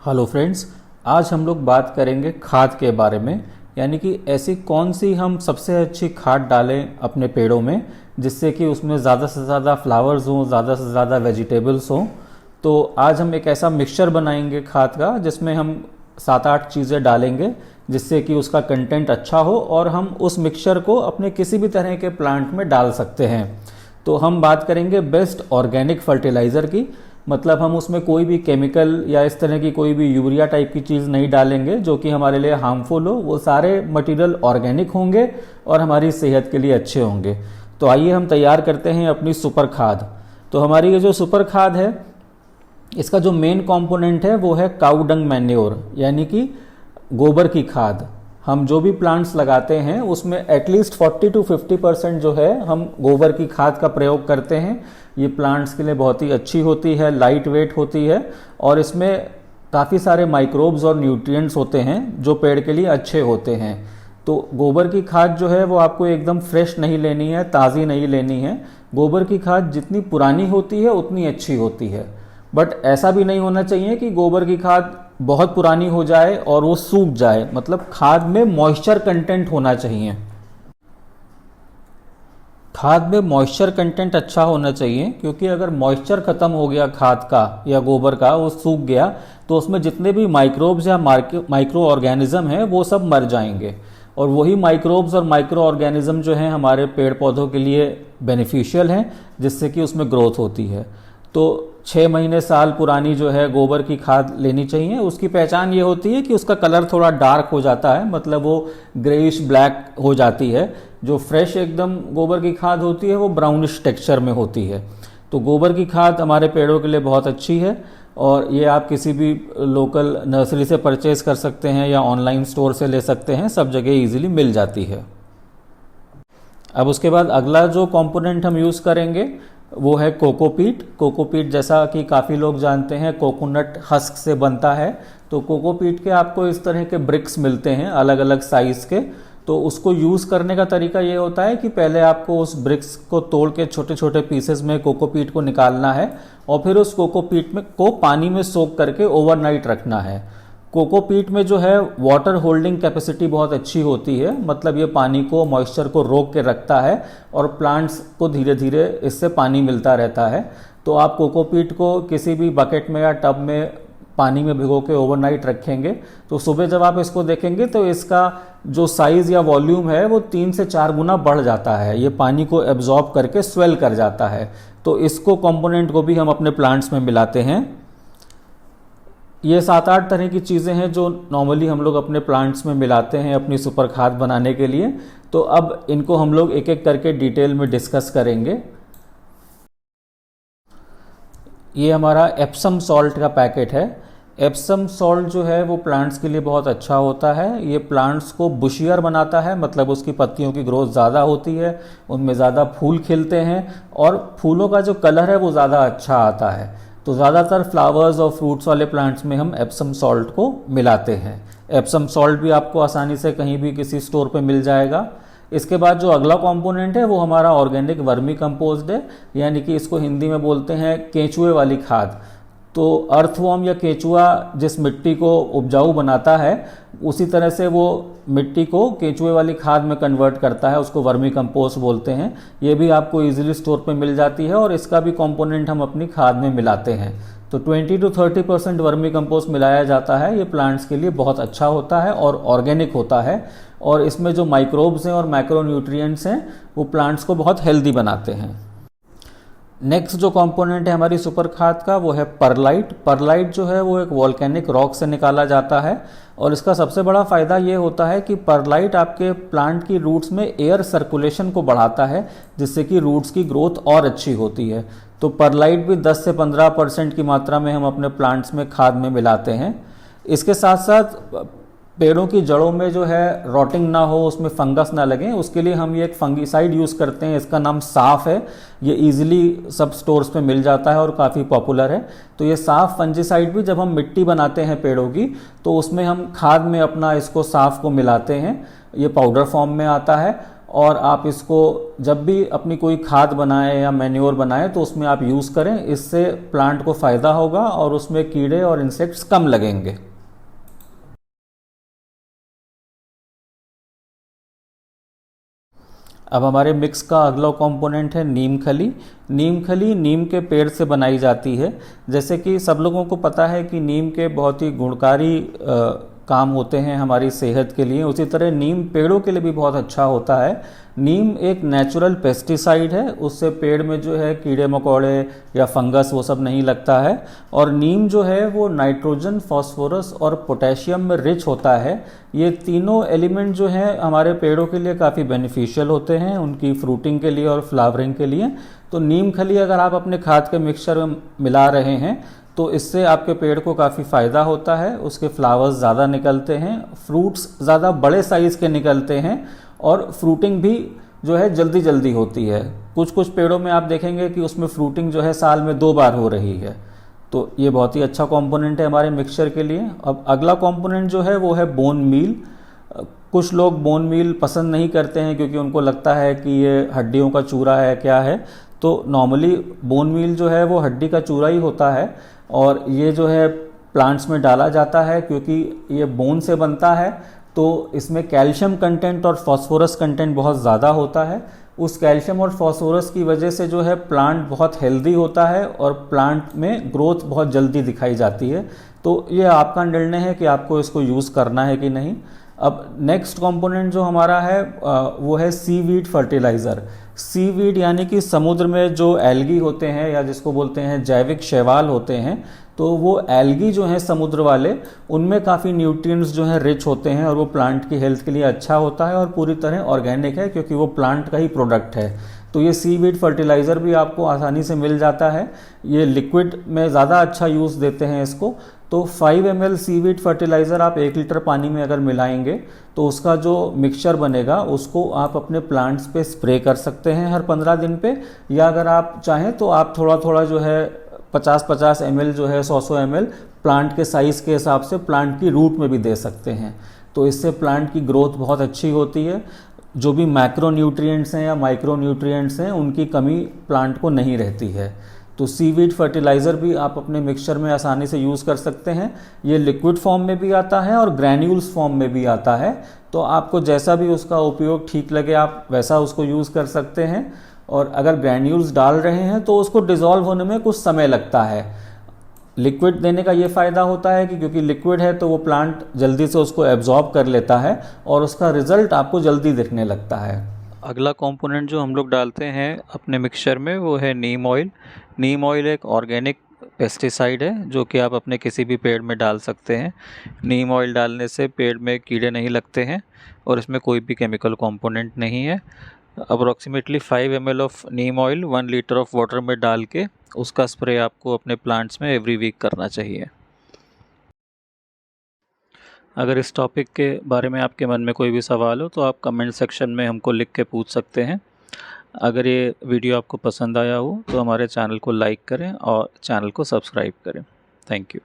Hello friends, आज हम लोग बात करेंगे खाद के बारे में। यानी कि ऐसी कौन सी हम सबसे अच्छी खाद डालें अपने पेड़ों में जिससे कि उसमें ज़्यादा से ज़्यादा फ्लावर्स हों, ज़्यादा से ज़्यादा वेजिटेबल्स हों। तो आज हम एक ऐसा मिक्सचर बनाएंगे खाद का जिसमें हम 7-8 चीज़ें डालेंगे जिससे कि उसका कंटेंट अच्छा हो और हम उस मिक्सचर को अपने किसी भी तरह के प्लांट में डाल सकते हैं। तो हम बात करेंगे बेस्ट ऑर्गेनिक फर्टिलाइज़र की। मतलब हम उसमें कोई भी केमिकल या इस तरह की कोई भी यूरिया टाइप की चीज़ नहीं डालेंगे जो कि हमारे लिए हार्मफुल हो। वो सारे मटेरियल ऑर्गेनिक होंगे और हमारी सेहत के लिए अच्छे होंगे। तो आइए हम तैयार करते हैं अपनी सुपर खाद। तो हमारी ये जो सुपर खाद है, इसका जो मेन कंपोनेंट है वो है काऊ डंग मैन्योर, यानी कि गोबर की खाद। हम जो भी प्लांट्स लगाते हैं उसमें एटलीस्ट 40 to 50% जो है हम गोबर की खाद का प्रयोग करते हैं। ये प्लांट्स के लिए बहुत ही अच्छी होती है, लाइट वेट होती है और इसमें काफ़ी सारे माइक्रोब्स और न्यूट्रिएंट्स होते हैं जो पेड़ के लिए अच्छे होते हैं। तो गोबर की खाद जो है वो आपको एकदम फ्रेश नहीं लेनी है, ताज़ी नहीं लेनी है। गोबर की खाद जितनी पुरानी होती है उतनी अच्छी होती है। बट ऐसा भी नहीं होना चाहिए कि गोबर की खाद बहुत पुरानी हो जाए और वो सूख जाए। मतलब खाद में मॉइस्चर कंटेंट होना चाहिए। खाद में मॉइस्चर कंटेंट अच्छा होना चाहिए, क्योंकि अगर मॉइस्चर ख़त्म हो गया खाद का या गोबर का, वो सूख गया, तो उसमें जितने भी माइक्रोब्स या माइक्रो ऑर्गेनिज्म हैं वो सब मर जाएंगे। और वही माइक्रोब्स और माइक्रो ऑर्गेनिज्म जो हैं हमारे पेड़ पौधों के लिए बेनिफिशियल हैं, जिससे कि उसमें ग्रोथ होती है। तो 6 महीने साल पुरानी जो है गोबर की खाद लेनी चाहिए। उसकी पहचान ये होती है कि उसका कलर थोड़ा डार्क हो जाता है, मतलब वो ग्रेइश ब्लैक हो जाती है। जो फ्रेश एकदम गोबर की खाद होती है वो ब्राउनिश टेक्सचर में होती है। तो गोबर की खाद हमारे पेड़ों के लिए बहुत अच्छी है और ये आप किसी भी लोकल नर्सरी से परचेज कर सकते हैं या ऑनलाइन स्टोर से ले सकते हैं, सब जगह ईजिली मिल जाती है। अब उसके बाद अगला जो कंपोनेंट हम यूज़ करेंगे वो है कोकोपीट। कोकोपीट, जैसा कि काफ़ी लोग जानते हैं, कोकोनट हस्क से बनता है। तो कोकोपीट के आपको इस तरह के ब्रिक्स मिलते हैं अलग अलग साइज़ के। तो उसको यूज़ करने का तरीका ये होता है कि पहले आपको उस ब्रिक्स को तोड़ के छोटे छोटे पीसेस में कोकोपीट को निकालना है और फिर उस कोकोपीट में को पानी में सोक करके ओवरनाइट रखना है। कोकोपीट में जो है वाटर होल्डिंग कैपेसिटी बहुत अच्छी होती है, मतलब ये पानी को, मॉइस्चर को रोक के रखता है और प्लांट्स को धीरे धीरे इससे पानी मिलता रहता है। तो आप कोकोपीट को किसी भी बकेट में या टब में पानी में भिगो के ओवरनाइट रखेंगे तो सुबह जब आप इसको देखेंगे तो इसका जो साइज़ या वॉल्यूम है वो 3 से 4 गुना बढ़ जाता है। ये पानी को एब्जॉर्ब करके स्वेल कर जाता है। तो इसको कंपोनेंट को भी हम अपने प्लांट्स में मिलाते हैं। ये 7-8 तरह की चीज़ें हैं जो नॉर्मली हम लोग अपने प्लांट्स में मिलाते हैं अपनी सुपर खाद बनाने के लिए। तो अब इनको हम लोग एक एक करके डिटेल में डिस्कस करेंगे। ये हमारा एप्सम सॉल्ट का पैकेट है। एप्सम सॉल्ट जो है वो प्लांट्स के लिए बहुत अच्छा होता है। ये प्लांट्स को बुशियर बनाता है, मतलब उसकी पत्तियों की ग्रोथ ज़्यादा होती है, उनमें ज़्यादा फूल खिलते हैं और फूलों का जो कलर है वो ज़्यादा अच्छा आता है। तो ज़्यादातर फ्लावर्स और फ्रूट्स वाले प्लांट्स में हम एप्सम सॉल्ट को मिलाते हैं। एप्सम सॉल्ट भी आपको आसानी से कहीं भी किसी स्टोर पे मिल जाएगा। इसके बाद जो अगला कंपोनेंट है वो हमारा ऑर्गेनिक वर्मी कंपोस्ट है, यानी कि इसको हिंदी में बोलते हैं केंचुए वाली खाद। तो अर्थवॉर्म या केंचुआ जिस मिट्टी को उपजाऊ बनाता है, उसी तरह से वो मिट्टी को केंचुए वाली खाद में कन्वर्ट करता है, उसको वर्मी कंपोस्ट बोलते हैं। ये भी आपको इजीली स्टोर पे मिल जाती है और इसका भी कंपोनेंट हम अपनी खाद में मिलाते हैं। तो 20 to 30% वर्मी कंपोस्ट मिलाया जाता है। ये प्लांट्स के लिए बहुत अच्छा होता है और ऑर्गेनिक होता है और इसमें जो माइक्रोब्स हैं और माइक्रो न्यूट्रिएंट्स हैं वो प्लांट्स को बहुत हेल्दी बनाते हैं। नेक्स्ट जो कंपोनेंट है हमारी सुपर खाद का वो है परलाइट। परलाइट जो है वो एक वॉल्केनिक रॉक से निकाला जाता है और इसका सबसे बड़ा फ़ायदा ये होता है कि परलाइट आपके प्लांट की रूट्स में एयर सर्कुलेशन को बढ़ाता है, जिससे कि रूट्स की ग्रोथ और अच्छी होती है। तो परलाइट भी 10 से 15% की मात्रा में हम अपने प्लांट्स में खाद में मिलाते हैं। इसके साथ साथ पेड़ों की जड़ों में जो है रॉटिंग ना हो, उसमें फंगस ना लगे, उसके लिए हम ये एक फंगीसाइड यूज़ करते हैं। इसका नाम साफ है। ये इजीली सब स्टोर्स पे मिल जाता है और काफ़ी पॉपुलर है। तो ये साफ फंजीसाइड भी जब हम मिट्टी बनाते हैं पेड़ों की तो उसमें हम खाद में अपना इसको साफ को मिलाते हैं। ये पाउडर फॉर्म में आता है और आप इसको जब भी अपनी कोई खाद बनाएं या मैन्योर बनाएं तो उसमें आप यूज़ करें। इससे प्लांट को फ़ायदा होगा और उसमें कीड़े और इंसेक्ट्स कम लगेंगे। अब हमारे मिक्स का अगला कंपोनेंट है नीम खली। नीम खली नीम के पेड़ से बनाई जाती है। जैसे कि सब लोगों को पता है कि नीम के बहुत ही गुणकारी काम होते हैं हमारी सेहत के लिए, उसी तरह नीम पेड़ों के लिए भी बहुत अच्छा होता है। नीम एक नेचुरल पेस्टिसाइड है, उससे पेड़ में जो है कीड़े मकोड़े या फंगस वो सब नहीं लगता है। और नीम जो है वो नाइट्रोजन, फास्फोरस और पोटेशियम में रिच होता है। ये तीनों एलिमेंट जो हैं हमारे पेड़ों के लिए काफ़ी बेनिफिशियल होते हैं, उनकी फ्रूटिंग के लिए और फ्लावरिंग के लिए। तो नीम खली अगर आप अपने खाद के मिक्सचर में मिला रहे हैं तो इससे आपके पेड़ को काफ़ी फ़ायदा होता है। उसके फ्लावर्स ज़्यादा निकलते हैं, फ्रूट्स ज़्यादा बड़े साइज़ के निकलते हैं और फ्रूटिंग भी जो है जल्दी जल्दी होती है। कुछ कुछ पेड़ों में आप देखेंगे कि उसमें फ्रूटिंग जो है साल में 2 बार हो रही है। तो ये बहुत ही अच्छा कंपोनेंट है हमारे मिक्सचर के लिए। अब अगला कंपोनेंट जो है वो है बोन मील। कुछ लोग बोन मील पसंद नहीं करते हैं क्योंकि उनको लगता है कि ये हड्डियों का चूरा है, क्या है। तो नॉर्मली बोन मील जो है वो हड्डी का चूरा ही होता है और ये जो है प्लांट्स में डाला जाता है क्योंकि ये बोन से बनता है। तो इसमें कैल्शियम कंटेंट और फास्फोरस कंटेंट बहुत ज़्यादा होता है। उस कैल्शियम और फास्फोरस की वजह से जो है प्लांट बहुत हेल्दी होता है और प्लांट में ग्रोथ बहुत जल्दी दिखाई जाती है। तो ये आपका निर्णय है कि आपको इसको यूज़ करना है कि नहीं। अब नेक्स्ट कंपोनेंट जो हमारा है वो है सीवीड फर्टिलाइज़र। सीवीड यानी कि समुद्र में जो एल्गी होते हैं या जिसको बोलते हैं जैविक शैवाल होते हैं, तो वो एल्गी जो हैं समुद्र वाले, उनमें काफ़ी न्यूट्रिएंट्स जो हैं रिच होते हैं और वो प्लांट की हेल्थ के लिए अच्छा होता है और पूरी तरह ऑर्गेनिक है क्योंकि वो प्लांट का ही प्रोडक्ट है। तो ये सीवीड फर्टिलाइज़र भी आपको आसानी से मिल जाता है। ये लिक्विड में ज़्यादा अच्छा यूज़ देते हैं इसको। तो 5 ml सीवीड फर्टिलाइज़र आप 1 लीटर पानी में अगर मिलाएंगे तो उसका जो मिक्सचर बनेगा उसको आप अपने प्लांट्स पे स्प्रे कर सकते हैं हर 15 दिन पे। या अगर आप चाहें तो आप थोड़ा थोड़ा जो है 50-50 ml जो है 100-100 ml प्लांट के साइज़ के हिसाब से प्लांट की रूट में भी दे सकते हैं। तो इससे प्लांट की ग्रोथ बहुत अच्छी होती है। जो भी मैक्रो न्यूट्रिएंट्स हैं या माइक्रो न्यूट्रिएंट्स हैं उनकी कमी प्लांट को नहीं रहती है। तो सीवीड फर्टिलाइज़र भी आप अपने मिक्सचर में आसानी से यूज़ कर सकते हैं। ये लिक्विड फॉर्म में भी आता है और ग्रैन्यूल्स फॉर्म में भी आता है। तो आपको जैसा भी उसका उपयोग ठीक लगे आप वैसा उसको यूज़ कर सकते हैं। और अगर ग्रैन्यूल्स डाल रहे हैं तो उसको डिज़ोल्व होने में कुछ समय लगता है। लिक्विड देने का ये फ़ायदा होता है कि क्योंकि लिक्विड है तो वो प्लांट जल्दी से उसको एब्जॉर्ब कर लेता है और उसका रिजल्ट आपको जल्दी दिखने लगता है। अगला कंपोनेंट जो हम लोग डालते हैं अपने मिक्सचर में वो है नीम ऑयल। नीम ऑयल एक ऑर्गेनिक पेस्टिसाइड है जो कि आप अपने किसी भी पेड़ में डाल सकते हैं। नीम ऑयल डालने से पेड़ में कीड़े नहीं लगते हैं और इसमें कोई भी केमिकल कंपोनेंट नहीं है। Approximately 5 ml of Neem oil 1 litre of water में डाल के उसका स्प्रे आपको अपने प्लांट्स में एवरी वीक करना चाहिए। अगर इस टॉपिक के बारे में आपके मन में कोई भी सवाल हो तो आप कमेंट सेक्शन में हमको लिख के पूछ सकते हैं। अगर ये वीडियो आपको पसंद आया हो तो हमारे चैनल को लाइक करें और चैनल को सब्सक्राइब करें। Thank you.